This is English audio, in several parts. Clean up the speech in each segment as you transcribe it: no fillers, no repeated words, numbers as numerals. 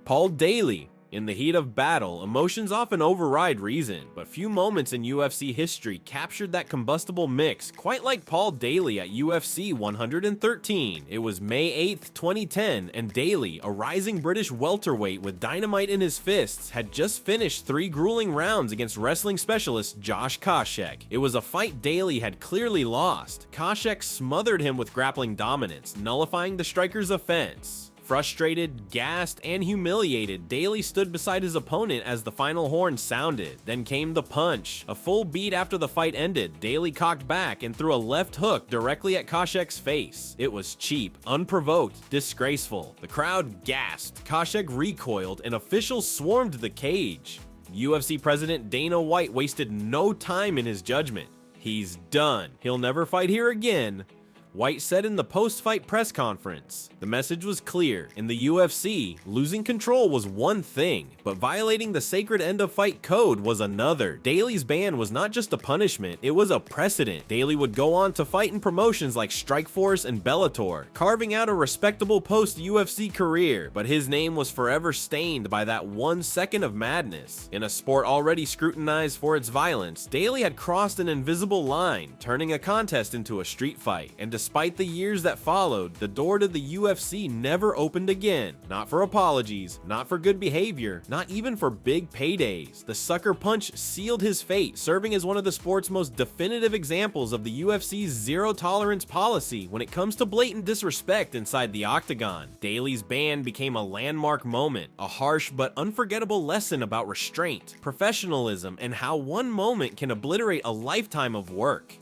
Paul Daley. In the heat of battle, emotions often override reason, but few moments in UFC history captured that combustible mix quite like Paul Daley at UFC 113. It was May 8, 2010, and Daley, a rising British welterweight with dynamite in his fists, had just finished 3 grueling rounds against wrestling specialist Josh Koscheck. It was a fight Daley had clearly lost. Koscheck smothered him with grappling dominance, nullifying the striker's offense. Frustrated, gassed, and humiliated, Daley stood beside his opponent as the final horn sounded. Then came the punch. A full beat after the fight ended, Daley cocked back and threw a left hook directly at Koscheck's face. It was cheap, unprovoked, disgraceful. The crowd gasped, Koscheck recoiled, and officials swarmed the cage. UFC President Dana White wasted no time in his judgment. He's done. He'll never fight here again. White said in the post-fight press conference. The message was clear. In the UFC, losing control was one thing, but violating the sacred end-of-fight code was another. Daley's ban was not just a punishment, it was a precedent. Daley would go on to fight in promotions like Strikeforce and Bellator, carving out a respectable post-UFC career, but his name was forever stained by that 1 second of madness. In a sport already scrutinized for its violence, Daley had crossed an invisible line, turning a contest into a street fight, and despite the years that followed, the door to the UFC never opened again. Not for apologies, not for good behavior, not even for big paydays. The sucker punch sealed his fate, serving as one of the sport's most definitive examples of the UFC's zero-tolerance policy when it comes to blatant disrespect inside the Octagon. Daley's ban became a landmark moment, a harsh but unforgettable lesson about restraint, professionalism, and how one moment can obliterate a lifetime of work.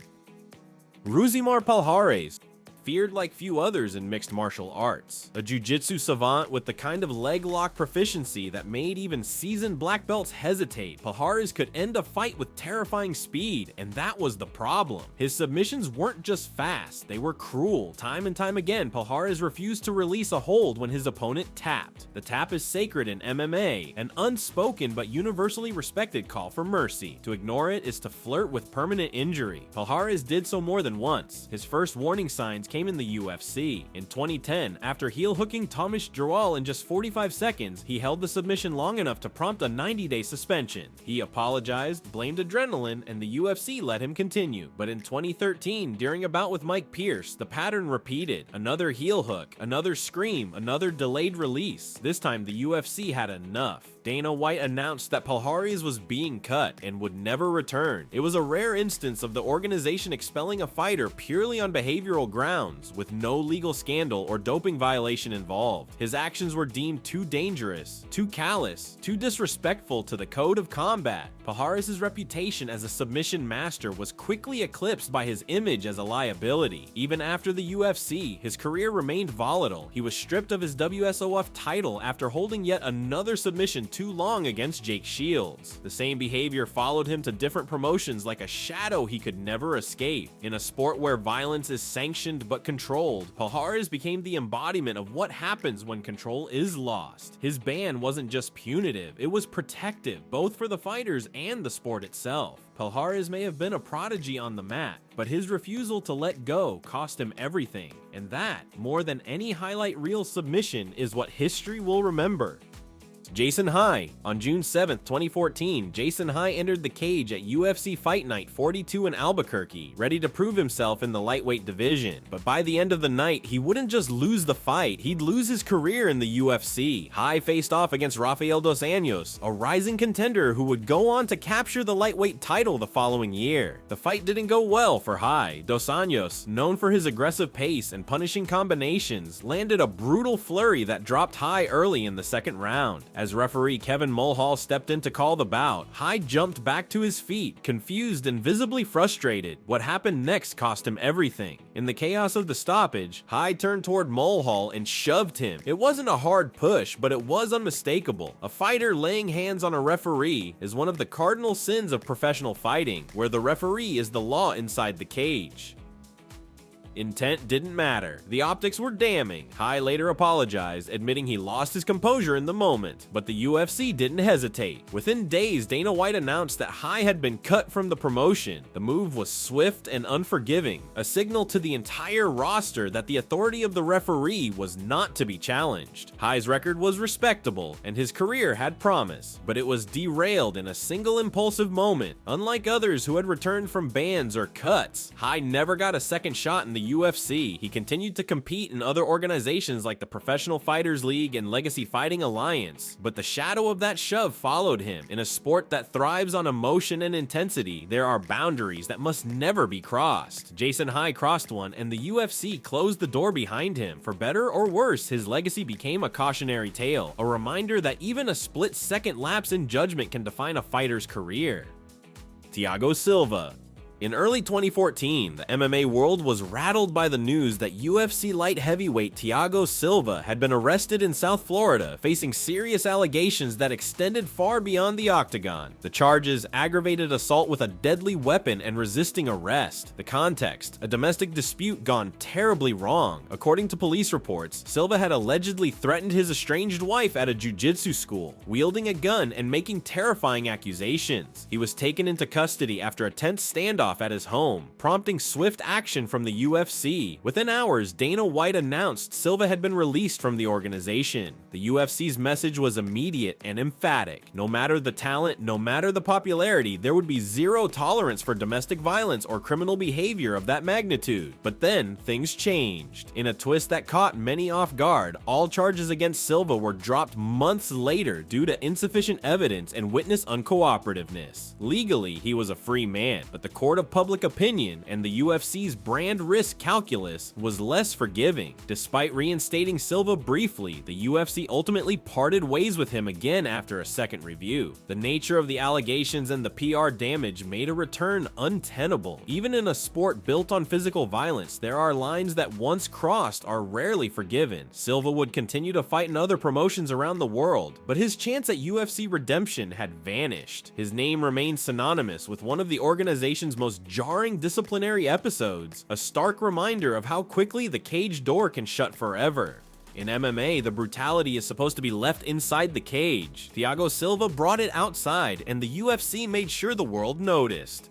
Rousimar Palhares, feared like few others in mixed martial arts. A jiu-jitsu savant with the kind of leg lock proficiency that made even seasoned black belts hesitate, Palhares could end a fight with terrifying speed, and that was the problem. His submissions weren't just fast, they were cruel. Time and time again, Palhares refused to release a hold when his opponent tapped. The tap is sacred in MMA, an unspoken but universally respected call for mercy. To ignore it is to flirt with permanent injury. Palhares did so more than once. His first warning signs came in the UFC. In 2010, after heel hooking Tomish Joal in just 45 seconds, he held the submission long enough to prompt a 90-day suspension. He apologized, blamed adrenaline, and the UFC let him continue. But in 2013, during a bout with Mike Pierce, the pattern repeated. Another heel hook, another scream, another delayed release. This time, the UFC had enough. Dana White announced that Palhares was being cut and would never return. It was a rare instance of the organization expelling a fighter purely on behavioral grounds, with no legal scandal or doping violation involved. His actions were deemed too dangerous, too callous, too disrespectful to the code of combat. Palhares' reputation as a submission master was quickly eclipsed by his image as a liability. Even after the UFC, his career remained volatile. He was stripped of his WSOF title after holding yet another submission too long against Jake Shields. The same behavior followed him to different promotions like a shadow he could never escape. In a sport where violence is sanctioned but controlled, Palhares became the embodiment of what happens when control is lost. His ban wasn't just punitive, it was protective, both for the fighters and the sport itself. Palhares may have been a prodigy on the mat, but his refusal to let go cost him everything. And that, more than any highlight reel submission, is what history will remember. Jason High. On June 7, 2014, Jason High entered the cage at UFC Fight Night 42 in Albuquerque, ready to prove himself in the lightweight division. But by the end of the night, he wouldn't just lose the fight, he'd lose his career in the UFC. High faced off against Rafael Dos Anjos, a rising contender who would go on to capture the lightweight title the following year. The fight didn't go well for High. Dos Anjos, known for his aggressive pace and punishing combinations, landed a brutal flurry that dropped High early in the second round. As referee Kevin Mulhall stepped in to call the bout, High jumped back to his feet, confused and visibly frustrated. What happened next cost him everything. In the chaos of the stoppage, High turned toward Mulhall and shoved him. It wasn't a hard push, but it was unmistakable. A fighter laying hands on a referee is one of the cardinal sins of professional fighting, where the referee is the law inside the cage. Intent didn't matter. The optics were damning. Hai later apologized, admitting he lost his composure in the moment, but the UFC didn't hesitate. Within days, Dana White announced that Hai had been cut from the promotion. The move was swift and unforgiving, a signal to the entire roster that the authority of the referee was not to be challenged. Hai's record was respectable, and his career had promise, but it was derailed in a single impulsive moment. Unlike others who had returned from bans or cuts, Hai never got a second shot in the UFC. He continued to compete in other organizations like the Professional Fighters League and Legacy Fighting Alliance, but the shadow of that shove followed him. In a sport that thrives on emotion and intensity, there are boundaries that must never be crossed. Jason Hai crossed one, and the UFC closed the door behind him. For better or worse, his legacy became a cautionary tale, a reminder that even a split-second lapse in judgment can define a fighter's career. Thiago Silva. In early 2014, the MMA world was rattled by the news that UFC light heavyweight Thiago Silva had been arrested in South Florida, facing serious allegations that extended far beyond the Octagon. The charges: aggravated assault with a deadly weapon and resisting arrest. The context: a domestic dispute gone terribly wrong. According to police reports, Silva had allegedly threatened his estranged wife at a jiu-jitsu school, wielding a gun and making terrifying accusations. He was taken into custody after a tense standoff at his home, prompting swift action from the UFC. Within hours, Dana White announced Silva had been released from the organization. The UFC's message was immediate and emphatic. No matter the talent, no matter the popularity, there would be zero tolerance for domestic violence or criminal behavior of that magnitude. But then, things changed. In a twist that caught many off guard, all charges against Silva were dropped months later due to insufficient evidence and witness uncooperativeness. Legally, he was a free man, but the court of public opinion and the UFC's brand risk calculus was less forgiving. Despite reinstating Silva briefly, the UFC ultimately parted ways with him again after a second review. The nature of the allegations and the PR damage made a return untenable. Even in a sport built on physical violence, there are lines that once crossed are rarely forgiven. Silva would continue to fight in other promotions around the world, but his chance at UFC redemption had vanished. His name remains synonymous with one of the organization's most jarring disciplinary episodes, a stark reminder of how quickly the cage door can shut forever. In MMA, the brutality is supposed to be left inside the cage. Thiago Silva brought it outside, and the UFC made sure the world noticed.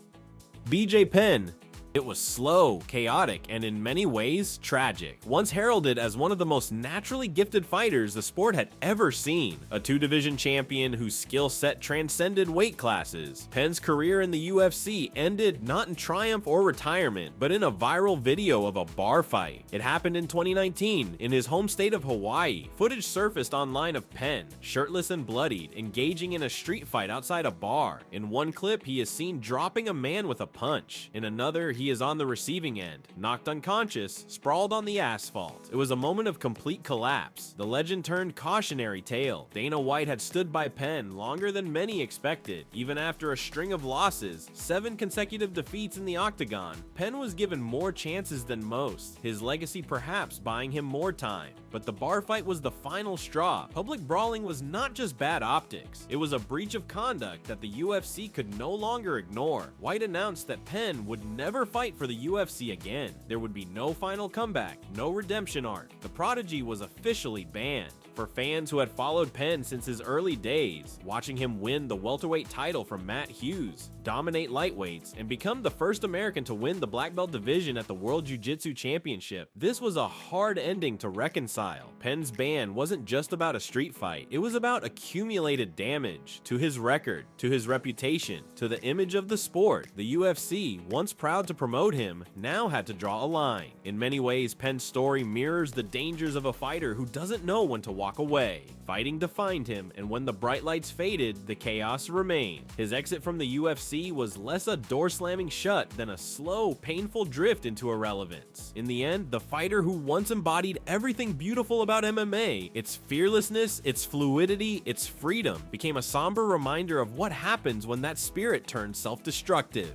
BJ Penn. It was slow, chaotic, and in many ways, tragic. Once heralded as one of the most naturally gifted fighters the sport had ever seen, a two-division champion whose skill set transcended weight classes, Penn's career in the UFC ended not in triumph or retirement, but in a viral video of a bar fight. It happened in 2019, in his home state of Hawaii. Footage surfaced online of Penn, shirtless and bloodied, engaging in a street fight outside a bar. In one clip, he is seen dropping a man with a punch. In another, he is on the receiving end, knocked unconscious, sprawled on the asphalt. It was a moment of complete collapse. The legend turned cautionary tale. Dana White had stood by Penn longer than many expected. Even after a string of losses, 7 consecutive defeats in the Octagon, Penn was given more chances than most, his legacy perhaps buying him more time. But the bar fight was the final straw. Public brawling was not just bad optics, it was a breach of conduct that the UFC could no longer ignore. White announced that Penn would never fight for the UFC again. There would be no final comeback, no redemption arc. The prodigy was officially banned. For fans who had followed Penn since his early days, watching him win the welterweight title from Matt Hughes, dominate lightweights, and become the first American to win the black belt division at the World Jiu-Jitsu Championship, this was a hard ending to reconcile. Penn's ban wasn't just about a street fight, it was about accumulated damage to his record, to his reputation, to the image of the sport. The UFC, once proud to promote him, now had to draw a line. In many ways, Penn's story mirrors the dangers of a fighter who doesn't know when to walk away. Fighting defined him, and when the bright lights faded, the chaos remained. His exit from the UFC was less a door slamming shut than a slow, painful drift into irrelevance. In the end, the fighter who once embodied everything beautiful about MMA, its fearlessness, its fluidity, its freedom, became a somber reminder of what happens when that spirit turns self-destructive.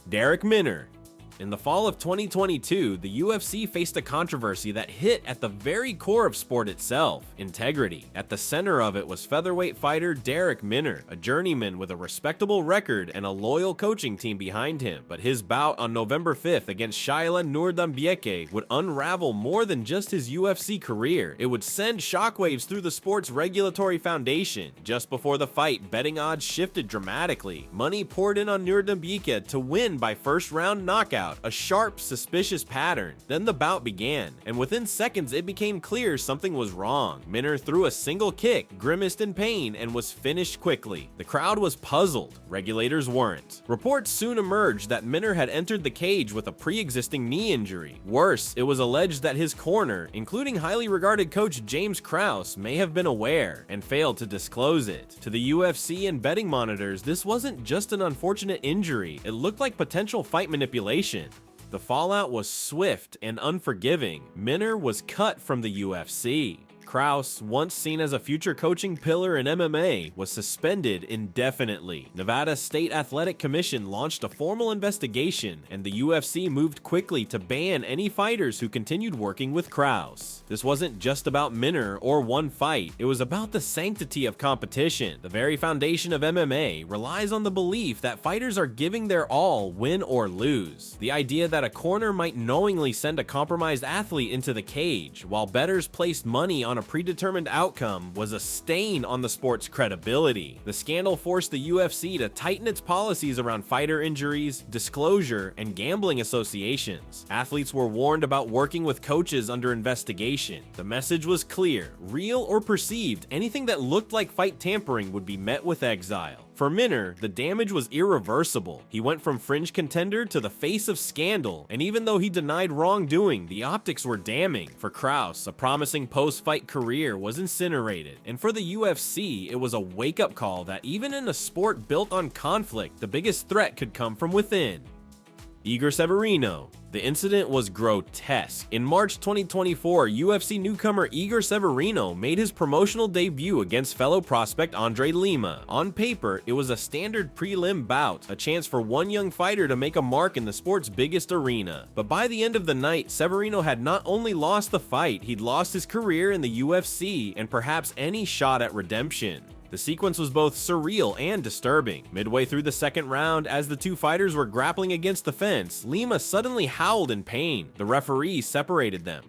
Darrick Minner. In the fall of 2022, the UFC faced a controversy that hit at the very core of sport itself: integrity. At the center of it was featherweight fighter Darrick Minner, a journeyman with a respectable record and a loyal coaching team behind him. But his bout on November 5th against Shaila Nurdambieke would unravel more than just his UFC career. It would send shockwaves through the sport's regulatory foundation. Just before the fight, betting odds shifted dramatically. Money poured in on Nurdambieke to win by first-round knockout, a sharp, suspicious pattern. Then the bout began, and within seconds it became clear something was wrong. Minner threw a single kick, grimaced in pain, and was finished quickly. The crowd was puzzled. Regulators weren't. Reports soon emerged that Minner had entered the cage with a pre-existing knee injury. Worse, it was alleged that his corner, including highly regarded coach James Krause, may have been aware and failed to disclose it. To the UFC and betting monitors, this wasn't just an unfortunate injury, it looked like potential fight manipulation. The fallout was swift and unforgiving. Minner was cut from the UFC. Krause, once seen as a future coaching pillar in MMA, was suspended indefinitely. Nevada State Athletic Commission launched a formal investigation, and the UFC moved quickly to ban any fighters who continued working with Krause. This wasn't just about Minner or one fight, it was about the sanctity of competition. The very foundation of MMA relies on the belief that fighters are giving their all, win or lose. The idea that a corner might knowingly send a compromised athlete into the cage, while bettors placed money on a predetermined outcome, was a stain on the sport's credibility. The scandal forced the UFC to tighten its policies around fighter injuries, disclosure, and gambling associations. Athletes were warned about working with coaches under investigation. The message was clear: real or perceived, anything that looked like fight tampering would be met with exile. For Minner, the damage was irreversible. He went from fringe contender to the face of scandal, and even though he denied wrongdoing, the optics were damning. For Krause, a promising post-fight career was incinerated, and for the UFC, it was a wake-up call that even in a sport built on conflict, the biggest threat could come from within. Igor Severino. The incident was grotesque. In March 2024, UFC newcomer Igor Severino made his promotional debut against fellow prospect Andre Lima. On paper, it was a standard prelim bout, a chance for one young fighter to make a mark in the sport's biggest arena. But by the end of the night, Severino had not only lost the fight, he'd lost his career in the UFC and perhaps any shot at redemption. The sequence was both surreal and disturbing. Midway through the second round, as the two fighters were grappling against the fence, Lima suddenly howled in pain. The referee separated them.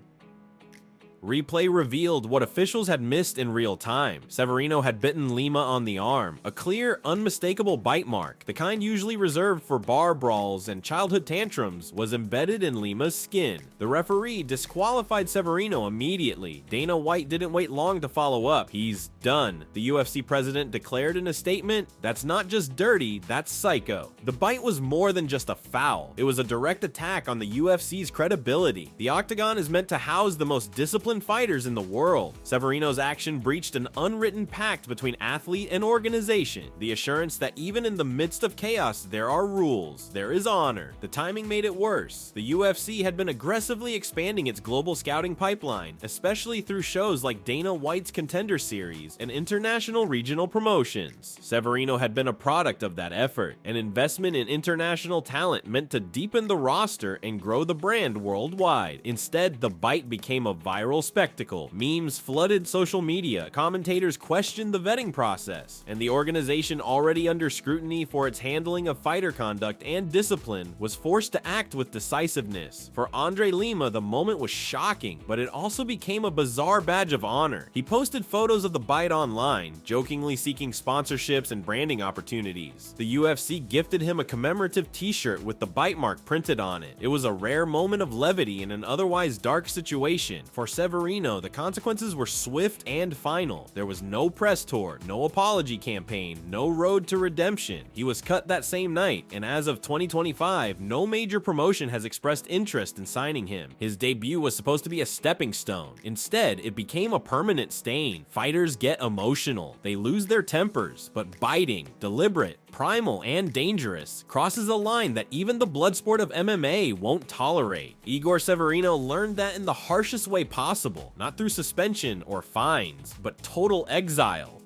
Replay revealed what officials had missed in real time. Severino had bitten Lima on the arm, a clear, unmistakable bite mark. The kind usually reserved for bar brawls and childhood tantrums was embedded in Lima's skin. The referee disqualified Severino immediately. Dana White didn't wait long to follow up. "He's done," the UFC president declared in a statement. "That's not just dirty, that's psycho." The bite was more than just a foul. It was a direct attack on the UFC's credibility. The Octagon is meant to house the most disciplined fighters in the world. Severino's action breached an unwritten pact between athlete and organization, the assurance that even in the midst of chaos, there are rules, there is honor. The timing made it worse. The UFC had been aggressively expanding its global scouting pipeline, especially through shows like Dana White's Contender Series and international regional promotions. Severino had been a product of that effort. An investment in international talent meant to deepen the roster and grow the brand worldwide. Instead, the bite became a viral spectacle. Memes flooded social media, commentators questioned the vetting process, and the organization, already under scrutiny for its handling of fighter conduct and discipline, was forced to act with decisiveness. For Andre Lima, the moment was shocking, but it also became a bizarre badge of honor. He posted photos of the bite online, jokingly seeking sponsorships and branding opportunities. The UFC gifted him a commemorative t-shirt with the bite mark printed on it. It was a rare moment of levity in an otherwise dark situation. For Severino, the consequences were swift and final. There was no press tour, no apology campaign, no road to redemption. He was cut that same night, and as of 2025, no major promotion has expressed interest in signing him. His debut was supposed to be a stepping stone. Instead, it became a permanent stain. Fighters get emotional. They lose their tempers, but biting, deliberate, primal, and dangerous crosses a line that even the blood sport of MMA won't tolerate. Igor Severino learned that in the harshest way possible, not through suspension or fines, but total exile.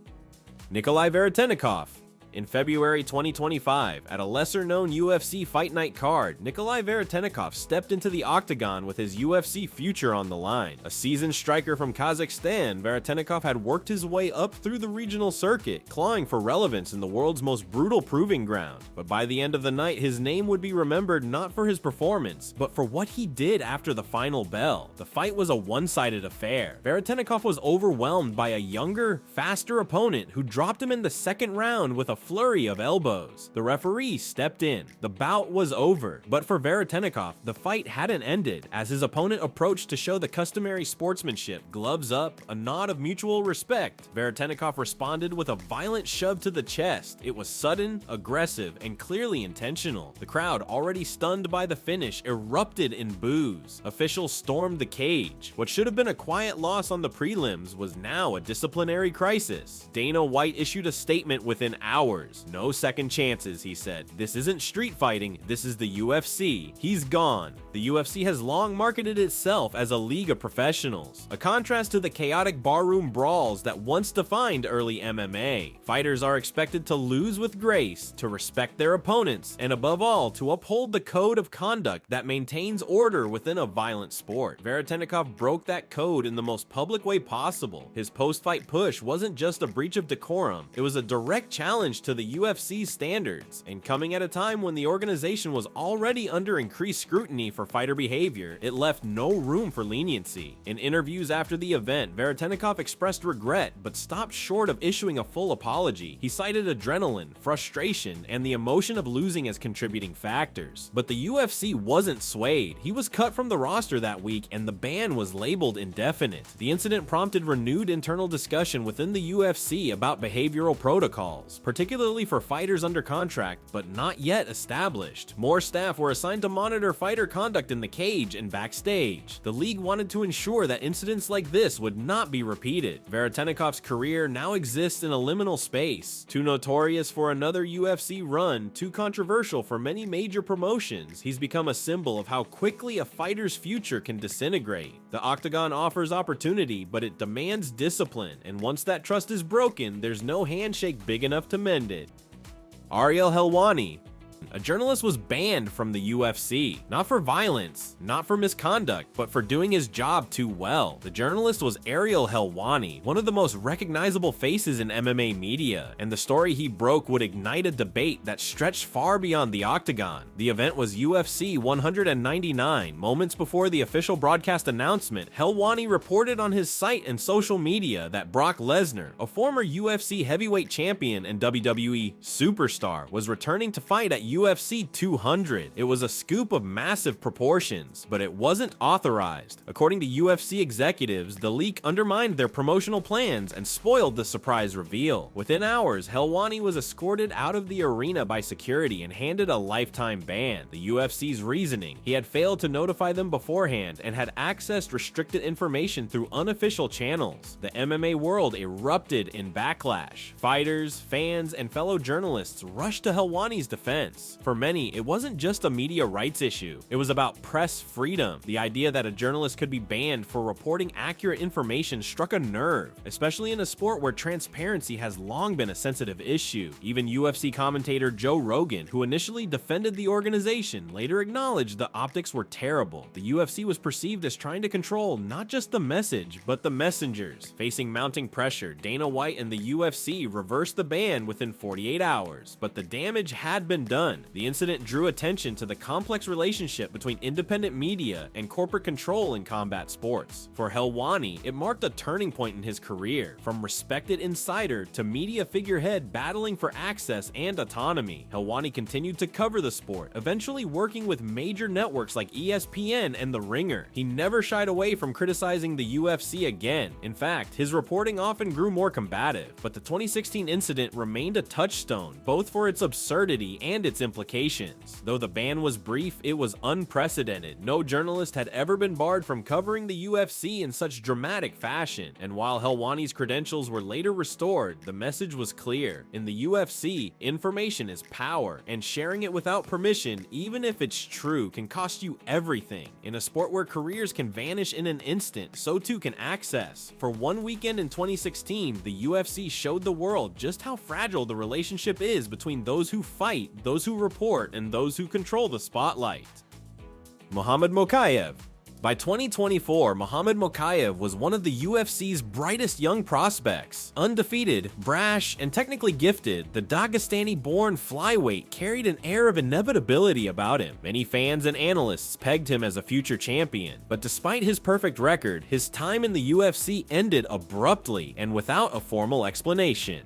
Nikolay Veretennikov. In February 2025, at a lesser-known UFC Fight Night card, Nikolay Veretennikov stepped into the Octagon with his UFC future on the line. A seasoned striker from Kazakhstan, Veretennikov had worked his way up through the regional circuit, clawing for relevance in the world's most brutal proving ground. But by the end of the night, his name would be remembered not for his performance, but for what he did after the final bell. The fight was a one-sided affair. Veretennikov was overwhelmed by a younger, faster opponent who dropped him in the second round with a flurry of elbows. The referee stepped in. The bout was over, but for Veretennikov, the fight hadn't ended. As his opponent approached to show the customary sportsmanship, gloves up, a nod of mutual respect, Veretennikov responded with a violent shove to the chest. It was sudden, aggressive, and clearly intentional. The crowd, already stunned by the finish, erupted in boos. Officials stormed the cage. What should have been a quiet loss on the prelims was now a disciplinary crisis. Dana White issued a statement within hours. No second chances, he said. This isn't street fighting, this is the UFC. He's gone. The UFC has long marketed itself as a league of professionals, a contrast to the chaotic barroom brawls that once defined early MMA. Fighters are expected to lose with grace, to respect their opponents, and above all, to uphold the code of conduct that maintains order within a violent sport. Veretennikov broke that code in the most public way possible. His post-fight push wasn't just a breach of decorum, it was a direct challenge to the UFC's standards, and coming at a time when the organization was already under increased scrutiny for fighter behavior, it left no room for leniency. In interviews after the event, Veretennikov expressed regret, but stopped short of issuing a full apology. He cited adrenaline, frustration, and the emotion of losing as contributing factors. But the UFC wasn't swayed. He was cut from the roster that week, and the ban was labeled indefinite. The incident prompted renewed internal discussion within the UFC about behavioral protocols, particularly for fighters under contract but not yet established. More staff were assigned to monitor fighter conduct in the cage and backstage. The league wanted to ensure that incidents like this would not be repeated. Veretennikov's career now exists in a liminal space. Too notorious for another UFC run, too controversial for many major promotions, he's become a symbol of how quickly a fighter's future can disintegrate. The Octagon offers opportunity, but it demands discipline, and once that trust is broken, there's no handshake big enough to mend it. Ariel Helwani. A journalist was banned from the UFC, not for violence, not for misconduct, but for doing his job too well. The journalist was Ariel Helwani, one of the most recognizable faces in MMA media, and the story he broke would ignite a debate that stretched far beyond the Octagon. The event was UFC 199. Moments before the official broadcast announcement, Helwani reported on his site and social media that Brock Lesnar, a former UFC heavyweight champion and WWE superstar, was returning to fight at UFC 200. It was a scoop of massive proportions, but it wasn't authorized. According to UFC executives, the leak undermined their promotional plans and spoiled the surprise reveal. Within hours, Helwani was escorted out of the arena by security and handed a lifetime ban. The UFC's reasoning: he had failed to notify them beforehand and had accessed restricted information through unofficial channels. The MMA world erupted in backlash. Fighters, fans, and fellow journalists rushed to Helwani's defense. For many, it wasn't just a media rights issue. It was about press freedom. The idea that a journalist could be banned for reporting accurate information struck a nerve, especially in a sport where transparency has long been a sensitive issue. Even UFC commentator Joe Rogan, who initially defended the organization, later acknowledged the optics were terrible. The UFC was perceived as trying to control not just the message, but the messengers. Facing mounting pressure, Dana White and the UFC reversed the ban within 48 hours, but the damage had been done. The incident drew attention to the complex relationship between independent media and corporate control in combat sports. For Helwani, it marked a turning point in his career, from respected insider to media figurehead battling for access and autonomy. Helwani continued to cover the sport, eventually working with major networks like ESPN and The Ringer. He never shied away from criticizing the UFC again. In fact, his reporting often grew more combative, but the 2016 incident remained a touchstone, both for its absurdity and its its implications. Though the ban was brief, it was unprecedented. No journalist had ever been barred from covering the UFC in such dramatic fashion, and while Helwani's credentials were later restored, the message was clear. In the UFC, information is power, and sharing it without permission, even if it's true, can cost you everything. In a sport where careers can vanish in an instant, so too can access. For one weekend in 2016, the UFC showed the world just how fragile the relationship is between those who fight, those who report, and those who control the spotlight. Muhammad Mokaev. By 2024, Muhammad Mokaev was one of the UFC's brightest young prospects. Undefeated, brash, and technically gifted, the Dagestani-born flyweight carried an air of inevitability about him. Many fans and analysts pegged him as a future champion, but despite his perfect record, his time in the UFC ended abruptly and without a formal explanation.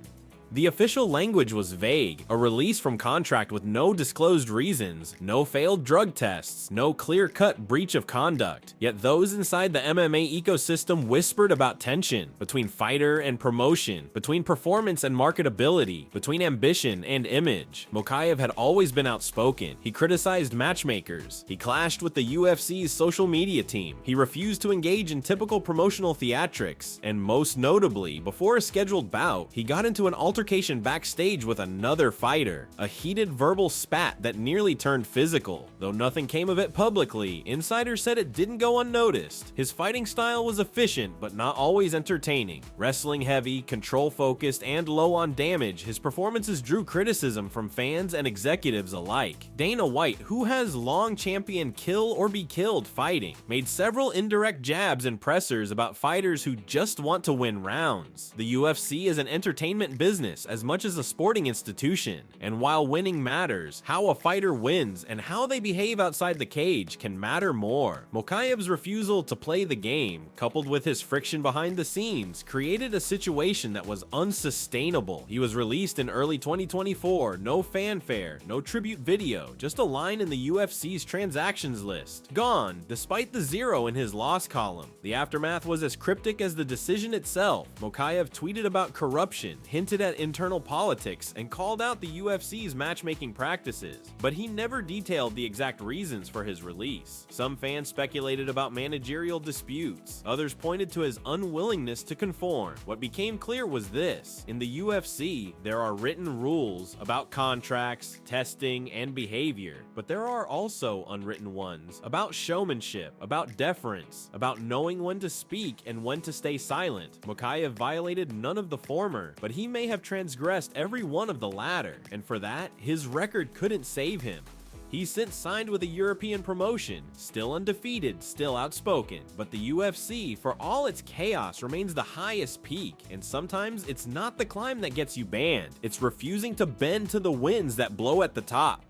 The official language was vague, a release from contract with no disclosed reasons, no failed drug tests, no clear-cut breach of conduct. Yet those inside the MMA ecosystem whispered about tension between fighter and promotion, between performance and marketability, between ambition and image. Mokaev had always been outspoken. He criticized matchmakers. He clashed with the UFC's social media team. He refused to engage in typical promotional theatrics. And most notably, before a scheduled bout, he got into an altercation backstage with another fighter, a heated verbal spat that nearly turned physical. Though nothing came of it publicly, insiders said it didn't go unnoticed. His fighting style was efficient, but not always entertaining. Wrestling heavy, control-focused, and low on damage, his performances drew criticism from fans and executives alike. Dana White, who has long championed kill or be killed fighting, made several indirect jabs and pressers about fighters who just want to win rounds. The UFC is an entertainment business as much as a sporting institution, and while winning matters, how a fighter wins and how they behave outside the cage can matter more. Mokaev's refusal to play the game, coupled with his friction behind the scenes, created a situation that was unsustainable. He was released in early 2024, no fanfare, no tribute video, just a line in the UFC's transactions list. Gone, despite the zero in his loss column. The aftermath was as cryptic as the decision itself. Mokaev tweeted about corruption, hinted at internal politics, and called out the UFC's matchmaking practices, but he never detailed the exact reasons for his release. Some fans speculated about managerial disputes, others pointed to his unwillingness to conform. What became clear was this: in the UFC, there are written rules about contracts, testing, and behavior, but there are also unwritten ones about showmanship, about deference, about knowing when to speak and when to stay silent. Mokaev violated none of the former, but he may have transgressed every one of the latter, and for that, his record couldn't save him. He's since signed with a European promotion, still undefeated, still outspoken, but the UFC, for all its chaos, remains the highest peak, and sometimes it's not the climb that gets you banned, it's refusing to bend to the winds that blow at the top.